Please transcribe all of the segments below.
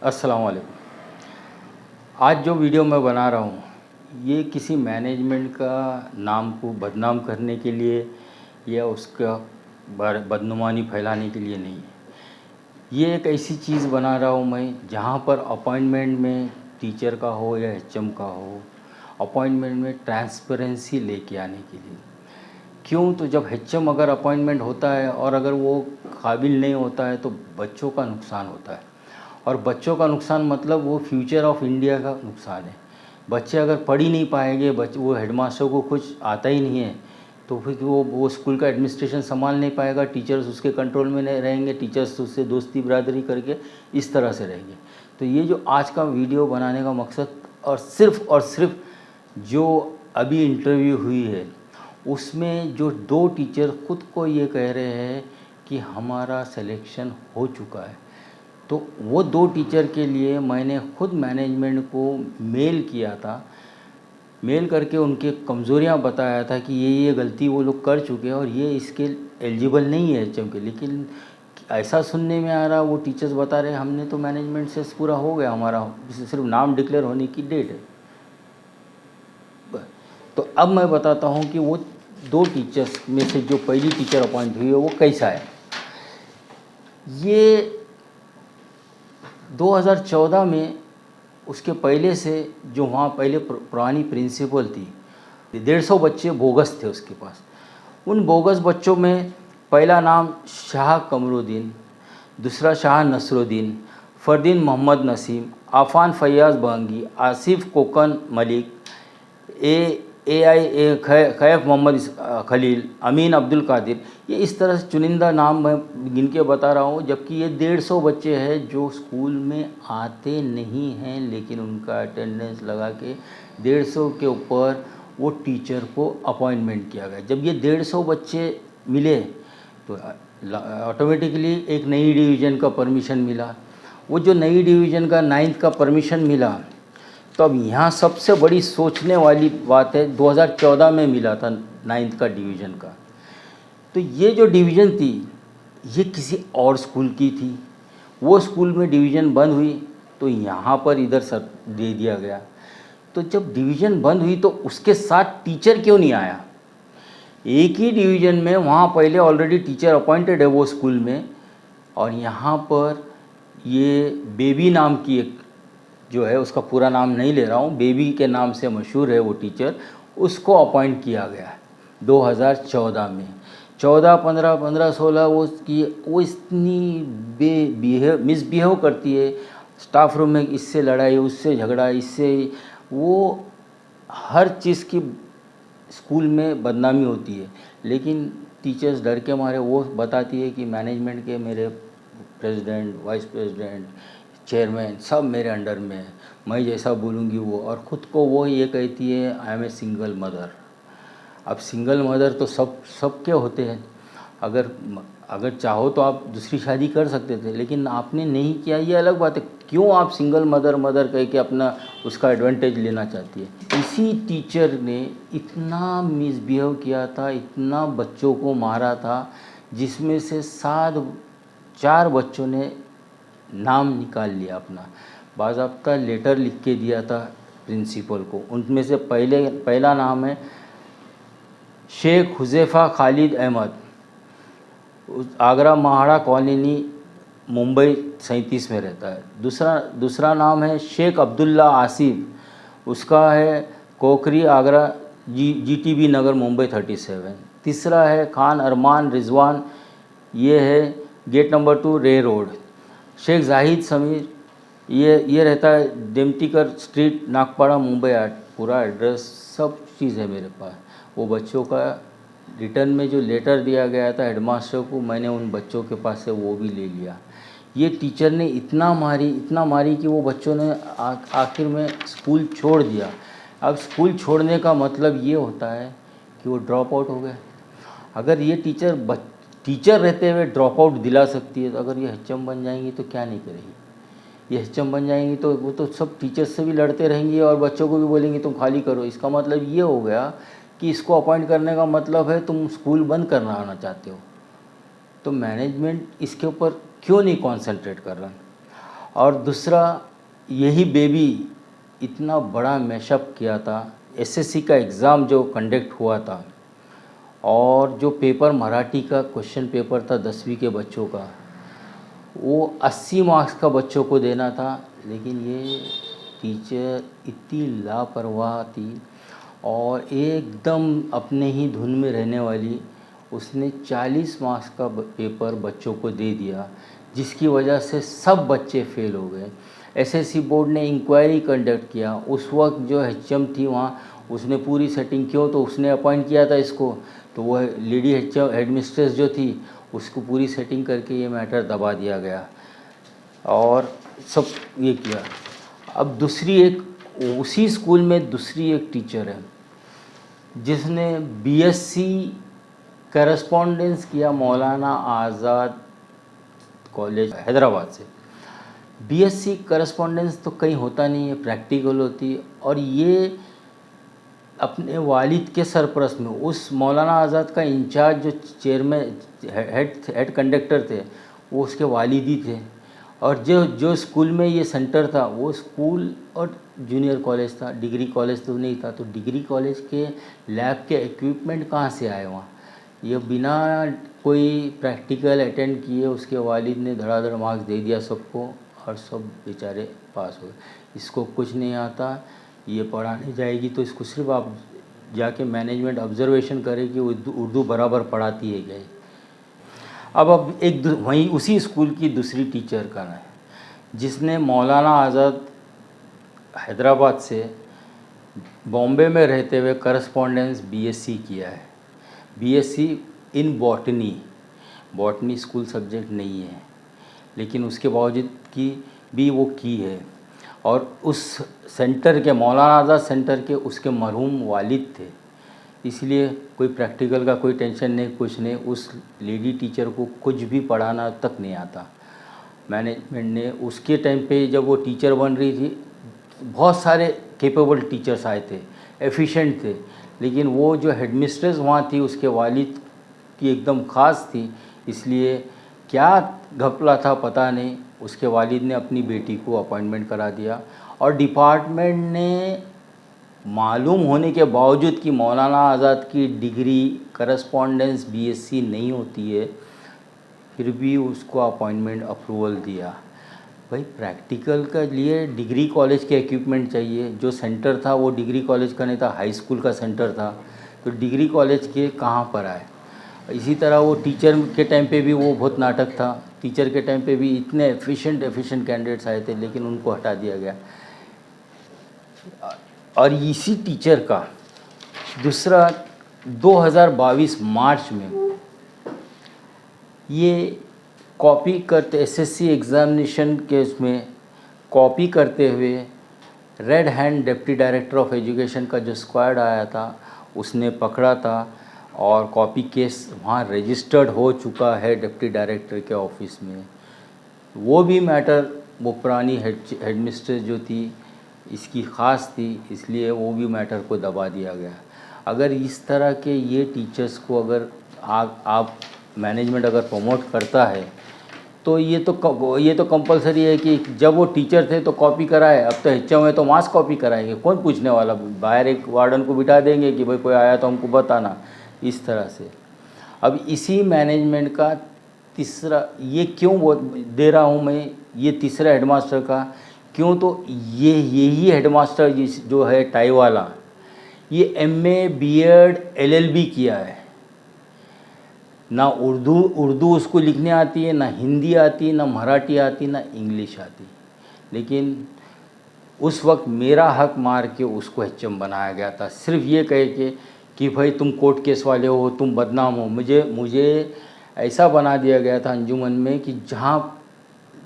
अस्सलाम वालेकुम। आज जो वीडियो मैं बना रहा हूँ ये किसी मैनेजमेंट का नाम को बदनाम करने के लिए या उसका बदनुमानी फैलाने के लिए नहीं है। ये एक ऐसी चीज़ बना रहा हूँ मैं जहाँ पर अपॉइंटमेंट में टीचर का हो या एचएम का हो, अपॉइंटमेंट में ट्रांसपेरेंसी लेके आने के लिए। क्यों? तो जब एचएम अगर अपॉइंटमेंट होता है और अगर वो काबिल नहीं होता है तो बच्चों का नुकसान होता है। और बच्चों का नुकसान मतलब वो फ्यूचर ऑफ इंडिया का नुकसान है। बच्चे अगर पढ़ ही नहीं पाएंगे, वो हेडमास्टर को कुछ आता ही नहीं है तो फिर वो स्कूल का एडमिनिस्ट्रेशन संभाल नहीं पाएगा, टीचर्स उसके कंट्रोल में नहीं रहेंगे, टीचर्स उससे दोस्ती बिरादरी करके इस तरह से रहेंगे। तो ये जो आज का वीडियो बनाने का मकसद और सिर्फ जो अभी इंटरव्यू हुई है उसमें जो 2 टीचर खुद को ये कह रहे हैं कि हमारा सिलेक्शन हो चुका है, तो वो 2 टीचर के लिए मैंने खुद मैनेजमेंट को मेल किया था। मेल करके उनके कमज़ोरियाँ बताया था कि ये गलती वो लोग कर चुके हैं और ये इसके एलिजिबल नहीं है एचएम के। लेकिन ऐसा सुनने में आ रहा, वो टीचर्स बता रहे हमने तो मैनेजमेंट से पूरा हो गया, हमारा सिर्फ नाम डिक्लेयर होने की डेट है। तो अब मैं बताता हूँ कि वो 2 टीचर्स में से जो पहली टीचर अपॉइंट हुई है वो कैसा है। ये 2014 में उसके पहले से जो वहाँ पहले पुरानी प्रिंसिपल थी, 150 बच्चे बोगस थे उसके पास। उन बोगस बच्चों में पहला नाम शाह कमरुद्दीन, दूसरा शाह नसरुद्दीन, फरदीन मोहम्मद नसीम, आफान फैयाज़ बहंगी, आसिफ कोकन मलिक, खैफ मोहम्मद खलील, अमीन अब्दुल कादिर, ये इस तरह से चुनिंदा नाम मैं गिन के बता रहा हूँ। जबकि ये 150 बच्चे हैं जो स्कूल में आते नहीं हैं, लेकिन उनका अटेंडेंस लगा के 150 के ऊपर वो टीचर को अपॉइंटमेंट किया गया। जब ये 150 बच्चे मिले तो ऑटोमेटिकली एक नई डिवीज़न का परमिशन मिला। वो जो नई डिवीज़न का 9th का परमिशन मिला, तो अब यहाँ सबसे बड़ी सोचने वाली बात है 2014 में मिला था 9th का डिवीज़न का। तो ये जो डिवीज़न थी ये किसी और स्कूल की थी। वो स्कूल में डिवीज़न बंद हुई तो यहाँ पर इधर सर दे दिया गया। तो जब डिवीज़न बंद हुई तो उसके साथ टीचर क्यों नहीं आया? एक ही डिवीज़न में वहाँ पहले ऑलरेडी टीचर अपॉइंटेड है वो स्कूल में, और यहाँ पर ये बेबी नाम की एक जो है, उसका पूरा नाम नहीं ले रहा हूँ, बेबी के नाम से मशहूर है वो टीचर, उसको अपॉइंट किया गया 2014 में। 14, 15, 15, 16 वो इतनी मिसबिहेव करती है स्टाफ रूम में, इससे लड़ाई, उससे झगड़ा, इससे वो हर चीज़ की स्कूल में बदनामी होती है। लेकिन टीचर्स डर के मारे वो बताती है कि मैनेजमेंट के मेरे प्रेसिडेंट, वाइस प्रेसिडेंट, चेयरमैन सब मेरे अंडर में है, मैं जैसा बोलूँगी वो। और ख़ुद को वो ये कहती है I am a single mother. अब सिंगल मदर तो सबके होते हैं। अगर चाहो तो आप दूसरी शादी कर सकते थे, लेकिन आपने नहीं किया, ये अलग बात है। क्यों आप सिंगल मदर कह के अपना उसका एडवांटेज लेना चाहती है? इसी टीचर ने इतना मिसबिहेव किया था, इतना बच्चों को मारा था, जिसमें से 4 बच्चों ने नाम निकाल लिया अपना, बाज़ाब्ता लेटर लिख के दिया था प्रिंसिपल को। उनमें से पहला नाम है शेख हुज़ैफ़ा खालिद अहमद, आगरा महाड़ा कॉलोनी, मुंबई 37 में रहता है। दूसरा नाम है शेख अब्दुल्ला आसिफ, उसका है कोकरी, आगरा, जीटीबी नगर, मुंबई 37। तीसरा है खान अरमान रिजवान, ये है गेट नंबर 2 रे रोड। शेख जाहिद समीर, ये रहता है डेमटिकर स्ट्रीट, नागपाड़ा, मुंबई 8। पूरा एड्रेस सब चीज़ है मेरे पास। वो बच्चों का रिटर्न में जो लेटर दिया गया था हेडमास्टर को, मैंने उन बच्चों के पास से वो भी ले लिया। ये टीचर ने इतना मारी कि वो बच्चों ने आखिर में स्कूल छोड़ दिया। अब स्कूल छोड़ने का मतलब ये होता है कि वो ड्रॉप आउट हो गए। अगर ये टीचर रहते हुए ड्रॉप आउट दिला सकती है, तो अगर ये एचएम बन जाएंगी तो क्या नहीं करेगी? ये एचएम बन जाएंगी तो वो तो सब टीचर्स से भी लड़ते रहेंगी और बच्चों को भी बोलेंगी तुम खाली करो। इसका मतलब ये हो गया कि इसको अपॉइंट करने का मतलब है तुम स्कूल बंद करना आना चाहते हो। तो मैनेजमेंट इसके ऊपर क्यों नहीं कॉन्सेंट्रेट कर रहा? और दूसरा, यही बेबी इतना बड़ा मैशअप किया था। एसएससी का एग्ज़ाम जो कंडक्ट हुआ था और जो पेपर मराठी का क्वेश्चन पेपर था 10वीं के बच्चों का, वो 80 मार्क्स का बच्चों को देना था, लेकिन ये टीचर इतनी लापरवाह थी और एकदम अपने ही धुन में रहने वाली, उसने 40 मार्क्स का पेपर बच्चों को दे दिया, जिसकी वजह से सब बच्चे फेल हो गए। एसएससी बोर्ड ने इंक्वायरी कंडक्ट किया। उस वक्त जो एचएम थी वहाँ, उसने पूरी सेटिंग क्यों, तो उसने अपॉइंट किया था इसको, तो वह लेडी एचएम हेडमिस्ट्रेस जो थी उसको पूरी सेटिंग करके ये मैटर दबा दिया गया और सब ये किया। अब दूसरी एक, उसी स्कूल में दूसरी एक टीचर है जिसने बीएससी करस्पॉन्डेंस किया मौलाना आज़ाद कॉलेज हैदराबाद से। बीएससी करस्पॉन्डेंस तो कहीं होता नहीं है, प्रैक्टिकल होती है, और ये अपने वालिद के सरपरस्त में, उस मौलाना आज़ाद का इंचार्ज जो चेयरमैन हेड कंडक्टर थे वो उसके वालिद ही थे। और जो स्कूल में ये सेंटर था वो स्कूल और जूनियर कॉलेज था, डिग्री कॉलेज तो नहीं था। तो डिग्री कॉलेज के लैब के इक्विपमेंट कहाँ से आए वहाँ? ये बिना कोई प्रैक्टिकल अटेंड किए उसके वालिद ने धड़ाधड़ मार्क्स दे दिया सबको और सब बेचारे पास हुए। इसको कुछ नहीं आता, ये पढ़ाने जाएगी तो इसको सिर्फ आप जाके मैनेजमेंट ऑब्जर्वेशन करे कि उर्दू बराबर पढ़ाती है क्या। अब एक वहीं उसी स्कूल की दूसरी टीचर का है जिसने मौलाना आज़ाद हैदराबाद से बॉम्बे में रहते हुए करस्पॉन्डेंस बीएससी किया है। BSc in botany school subject नहीं है, लेकिन उसके बावजूद की भी वो की है। और उस सेंटर के, मौलाना आज़ाद सेंटर के, उसके मरहूम वालिद थे, इसलिए कोई प्रैक्टिकल का कोई टेंशन नहीं, कुछ नहीं। उस लेडी टीचर को कुछ भी पढ़ाना तक नहीं आता। मैनेजमेंट ने उसके टाइम पे जब वो टीचर बन रही थी, बहुत सारे कैपेबल टीचर्स आए थे, एफिशिएंट थे, लेकिन वो जो हेडमिस्ट्रेस वहाँ थी उसके वालिद की एकदम ख़ास थी, इसलिए क्या घपला था पता नहीं, उसके वालिद ने अपनी बेटी को अपॉइंटमेंट करा दिया। और डिपार्टमेंट ने मालूम होने के बावजूद कि मौलाना आज़ाद की डिग्री करस्पॉन्डेंस बीएससी नहीं होती है, फिर भी उसको अपॉइंटमेंट अप्रूवल दिया। भाई प्रैक्टिकल के लिए डिग्री कॉलेज के इक्विपमेंट चाहिए। जो सेंटर था वो डिग्री कॉलेज का नहीं था, हाई स्कूल का सेंटर था, तो डिग्री कॉलेज के कहाँ पर आए। इसी तरह वो टीचर के टाइम पे भी वो बहुत नाटक था। टीचर के टाइम पे भी इतने एफिशिएंट कैंडिडेट्स आए थे, लेकिन उनको हटा दिया गया। और इसी टीचर का दूसरा 2022 मार्च में ये कॉपी करते, एसएससी एग्ज़ामिनेशन के उसमें कॉपी करते हुए red hand deputy director of education का जो स्क्वाड आया था उसने पकड़ा था और कॉपी केस वहाँ रजिस्टर्ड हो चुका है डिप्टी डायरेक्टर के ऑफिस में। वो भी मैटर, वो पुरानी हेडमिस्ट्रेस जो थी इसकी ख़ास थी, इसलिए वो भी मैटर को दबा दिया गया। अगर इस तरह के ये टीचर्स को अगर आप मैनेजमेंट अगर प्रमोट करता है तो ये तो कंपलसरी है कि जब वो टीचर थे तो कॉपी कराए, अब तो एचएम है तो मास कॉपी कराएंगे, कौन पूछने वाला। बाहर एक वार्डन को बिठा देंगे कि भाई कोई आया तो हमको बताना, इस तरह से। अब इसी मैनेजमेंट का तीसरा, ये क्यों दे रहा हूँ मैं ये तीसरा हेडमास्टर का, क्यों, तो यही हेडमास्टर जो है टाई वाला, ये एमए बीएड एलएलबी किया है। ना उर्दू उसको लिखने आती है, ना हिंदी आती, ना मराठी आती, ना इंग्लिश आती, लेकिन उस वक्त मेरा हक मार के उसको एचएम बनाया गया था, सिर्फ ये कह के कि भाई तुम कोर्ट केस वाले हो, तुम बदनाम हो। मुझे ऐसा बना दिया गया था अंजुमन में कि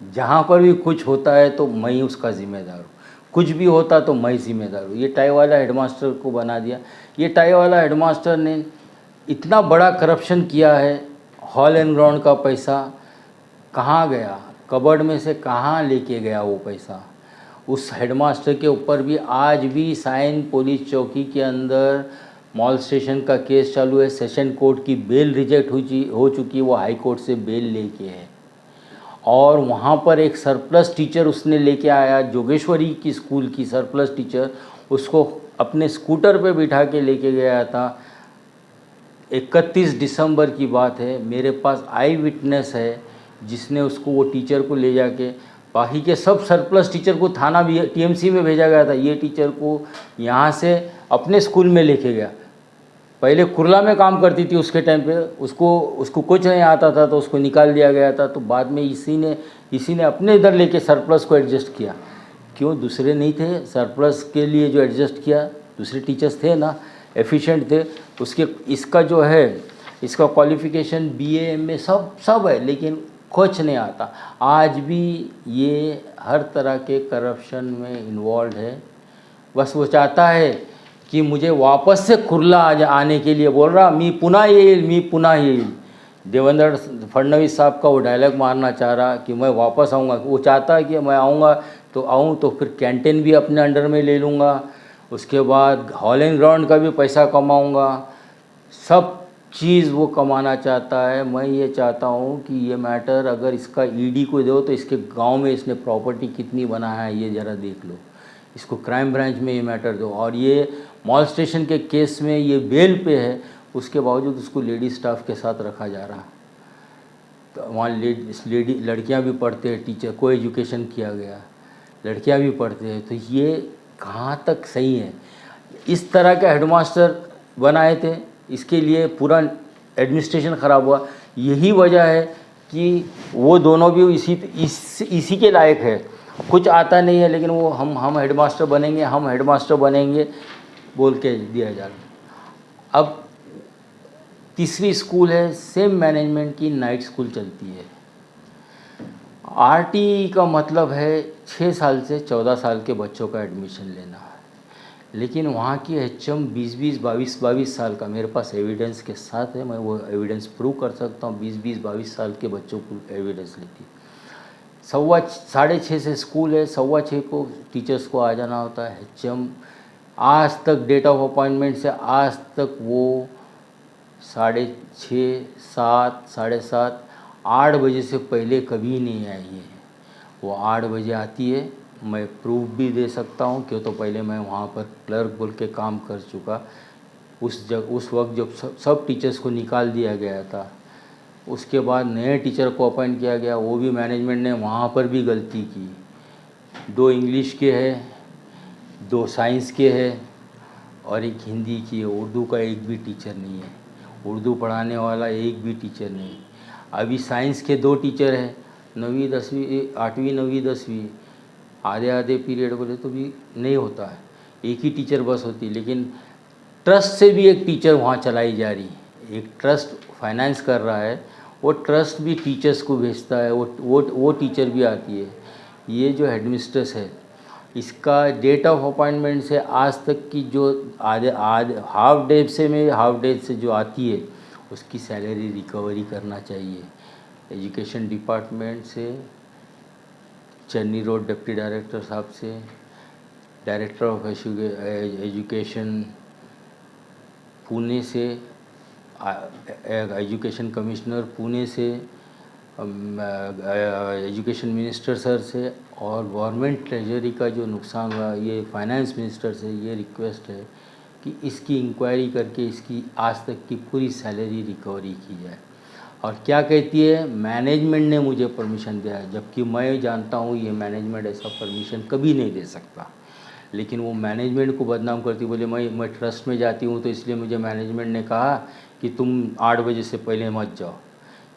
जहाँ पर भी कुछ होता है तो मैं ही उसका ज़िम्मेदार हूँ, कुछ भी होता तो मैं ज़िम्मेदार हूँ। ये टाई वाला हेडमास्टर को बना दिया। ये टाई वाला हेडमास्टर ने इतना बड़ा करप्शन किया है। हॉल एंड ग्राउंड का पैसा कहाँ गया, कबर्ड में से कहाँ लेके गया वो पैसा। उस हेडमास्टर के ऊपर भी आज भी साइन पुलिस चौकी के अंदर मॉल स्टेशन का केस चालू है। सेशन कोर्ट की बेल रिजेक्ट हो चुकी है, वो हाई कोर्ट से बेल लेके है। और वहाँ पर एक सरप्लस टीचर उसने लेके आया, जोगेश्वरी की स्कूल की सरप्लस टीचर, उसको अपने स्कूटर पे बिठा के लेके गया था। 31 दिसंबर की बात है, मेरे पास आई विटनेस है जिसने उसको, वो टीचर को ले जाके, बाकी के सब सरप्लस टीचर को थाना भी टीएमसी में भेजा गया था, ये टीचर को यहाँ से अपने स्कूल में लेके गया। पहले कुरला में काम करती थी उसके टाइम पे, उसको कुछ नहीं आता था तो उसको निकाल दिया गया था। तो बाद में इसी ने अपने इधर लेके सरप्लस को एडजस्ट किया। क्यों? दूसरे नहीं थे सरप्लस के लिए जो एडजस्ट किया, दूसरे टीचर्स थे ना, एफिशिएंट थे। उसके इसका जो है, इसका क्वालिफ़िकेशन बीए एमए सब है, लेकिन कुछ नहीं आता। आज भी ये हर तरह के करप्शन में इन्वॉल्व है। बस वो चाहता है कि मुझे वापस से कुर्ला आने के लिए बोल रहा, मी पुन्हा येईल। देवेंद्र फडणवीस साहब का वो डायलॉग मारना चाह रहा कि मैं वापस आऊँगा। वो चाहता है कि मैं आऊँगा तो आऊँ तो फिर कैंटीन भी अपने अंडर में ले लूँगा, उसके बाद हॉल एंड ग्राउंड का भी पैसा कमाऊँगा, सब चीज़ वो कमाना चाहता है। मैं ये चाहता हूँ कि ये मैटर अगर इसका ईडी को दो तो इसके गांव में इसने प्रॉपर्टी कितनी बनाया है ये ज़रा देख लो, इसको क्राइम ब्रांच में ये मैटर दो। और ये मॉल स्टेशन के केस में ये बेल पे है, उसके बावजूद उसको लेडी स्टाफ के साथ रखा जा रहा। तो वहाँ लड़कियाँ भी पढ़ते हैं, टीचर को एजुकेशन किया गया, लड़कियाँ भी पढ़ते हैं। तो ये कहाँ तक सही है? इस तरह का हेडमास्टर बनाए थे, इसके लिए पूरा एडमिनिस्ट्रेशन ख़राब हुआ। यही वजह है कि वो दोनों भी इसी के लायक है। कुछ आता नहीं है लेकिन वो हम हेडमास्टर बनेंगे बोल के दिया जा रहा। अब तीसरी स्कूल है, सेम मैनेजमेंट की नाइट स्कूल चलती है। आरटी का मतलब है 6 साल से 14 साल के बच्चों का एडमिशन लेना, लेकिन वहाँ की एचएम 22 साल का, मेरे पास एविडेंस के साथ है, मैं वो एविडेंस प्रूव कर सकता हूँ। 22 साल के बच्चों को एविडेंस लेती है। 6:30 से स्कूल है, 6:15 को टीचर्स को आ जाना होता है। एचएम आज तक डेट ऑफ अपॉइंटमेंट से आज तक वो 6:30, 7, 7:30, 8 बजे से पहले कभी नहीं आई है। वो 8 बजे आती है, मैं प्रूफ भी दे सकता हूँ, क्यों तो पहले मैं वहाँ पर क्लर्क बोल के काम कर चुका। उस वक्त जब सब टीचर्स को निकाल दिया गया था, उसके बाद नए टीचर को अपॉइंट किया गया, वो भी मैनेजमेंट ने वहाँ पर भी गलती की। 2 इंग्लिश के है, 2 साइंस के है और 1 हिंदी की है। उर्दू का एक भी टीचर नहीं है, उर्दू पढ़ाने वाला एक भी टीचर नहीं। अभी साइंस के 2 टीचर हैं, 9वीं 10वीं, 8वीं 9वीं 10वीं, आधे पीरियड बोले तो भी नहीं होता है, एक ही टीचर बस होती। लेकिन ट्रस्ट से भी एक टीचर वहाँ चलाई जा रही है, एक ट्रस्ट फाइनेंस कर रहा है, वो ट्रस्ट भी टीचर्स को भेजता है, वो टीचर भी आती है। ये जो हेडमिस्ट्रेस है, इसका डेट ऑफ अपॉइंटमेंट से आज तक की जो हाफ डे से जो आती है, उसकी सैलरी रिकवरी करना चाहिए। एजुकेशन डिपार्टमेंट से, चन्नी रोड डिप्टी डायरेक्टर साहब से, डायरेक्टर ऑफ एजुकेशन पुणे से, एजुकेशन कमिश्नर पुणे से, एजुकेशन मिनिस्टर सर से, और गवर्नमेंट ट्रेजरी का जो नुकसान हुआ ये फाइनेंस मिनिस्टर से ये रिक्वेस्ट है कि इसकी इंक्वायरी करके इसकी आज तक की पूरी सैलरी रिकवरी की जाए। और क्या कहती है, मैनेजमेंट ने मुझे परमिशन दिया है, जबकि मैं जानता हूँ ये मैनेजमेंट ऐसा परमिशन कभी नहीं दे सकता। लेकिन वो मैनेजमेंट को बदनाम करती, बोले मैं ट्रस्ट में जाती हूँ तो इसलिए मुझे मैनेजमेंट ने कहा कि तुम 8 बजे से पहले मत जाओ।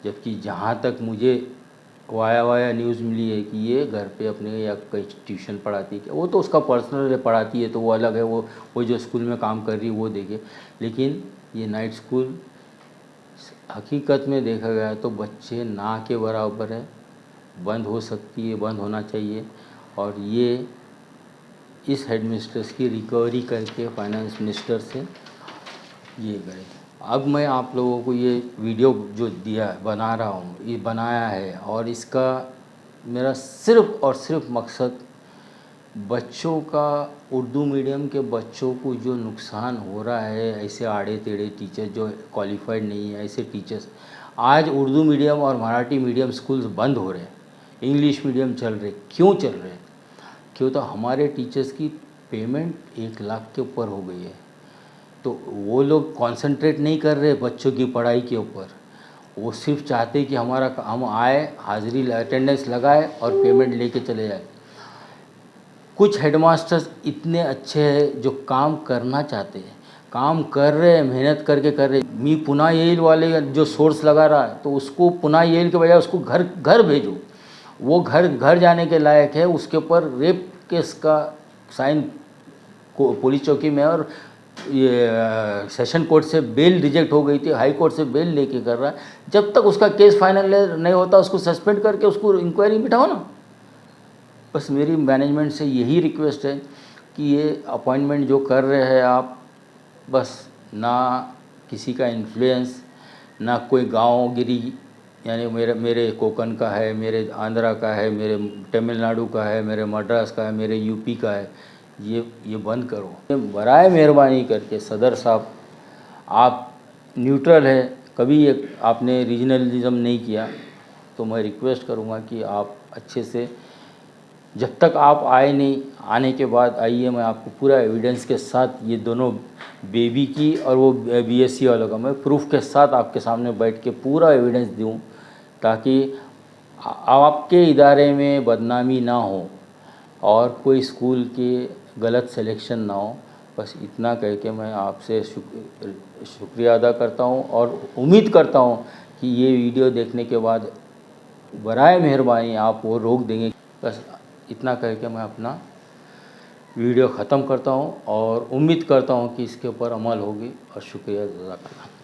जबकि जहाँ तक मुझे वाया न्यूज़ मिली है कि ये घर पे अपने या कहीं ट्यूशन पढ़ाती है, वो तो उसका पर्सनल पढ़ाती है तो वो अलग है, वो जो स्कूल में काम कर रही है वो देखे। लेकिन ये नाइट स्कूल हकीकत में देखा गया तो बच्चे ना के बराबर है, बंद हो सकती है, बंद होना चाहिए। और ये इस हेडमिस्ट्रेस की रिकवरी करके फाइनेंस मिनिस्टर से ये करें। अब मैं आप लोगों को ये वीडियो जो बना रहा हूँ, ये बनाया है, और इसका मेरा सिर्फ़ और सिर्फ मकसद बच्चों का, उर्दू मीडियम के बच्चों को जो नुकसान हो रहा है, ऐसे आड़े टेढ़े टीचर जो क्वालिफाइड नहीं है, ऐसे टीचर्स आज उर्दू मीडियम और मराठी मीडियम स्कूल्स बंद हो रहे हैं। इंग्लिश मीडियम चल रहे, क्यों चल रहे? क्यों? तो हमारे टीचर्स की पेमेंट 1 लाख के ऊपर हो गई है, तो वो लोग कंसंट्रेट नहीं कर रहे बच्चों की पढ़ाई के ऊपर। वो सिर्फ चाहते कि हम आए, हाज़िरी अटेंडेंस लगाए और पेमेंट लेके चले जाए। कुछ हेडमास्टर्स इतने अच्छे हैं जो काम करना चाहते हैं, काम कर रहे हैं, मेहनत करके कर रहे हैं। मी पुन्हा येईल वाले जो सोर्स लगा रहा है, तो उसको पुन्हा येईल के बजाय उसको घर घर भेजो। वो घर घर जाने के लायक है। उसके ऊपर रेप केस का साइन पुलिस चौकी में, और ये सेशन कोर्ट से बेल रिजेक्ट हो गई थी, हाई कोर्ट से बेल लेके कर रहा है। जब तक उसका केस फाइनल नहीं होता उसको सस्पेंड करके उसको इंक्वायरी बिठाओ ना। बस मेरी मैनेजमेंट से यही रिक्वेस्ट है कि ये अपॉइंटमेंट जो कर रहे हैं आप, बस ना किसी का इन्फ्लुएंस, ना कोई गाँवगिरी, यानी मेरे कोकन का है, मेरे आंध्रा का है, मेरे तमिलनाडु का है, मेरे मद्रास का है, मेरे यूपी का है, ये बंद करो। बराए मेहरबानी करके सदर साहब, आप न्यूट्रल है, कभी एक आपने रीजनलिज्म नहीं किया, तो मैं रिक्वेस्ट करूँगा कि आप अच्छे से, जब तक आप आए नहीं, आने के बाद आइए, मैं आपको पूरा एविडेंस के साथ ये दोनों बेबी की और वो बीएससी वालों का मैं प्रूफ के साथ आपके सामने बैठ के पूरा एविडेंस दूं, ताकि आपके इदारे में बदनामी ना हो और कोई स्कूल के गलत सिलेक्शन ना हो। बस इतना कह के मैं आपसे शुक्रिया अदा करता हूं और उम्मीद करता हूं कि ये वीडियो देखने के बाद बराए मेहरबानी आप वो रोक देंगे। बस इतना करके मैं अपना वीडियो ख़त्म करता हूं और उम्मीद करता हूं कि इसके ऊपर अमल होगी, और शुक्रिया अदा करता हूं।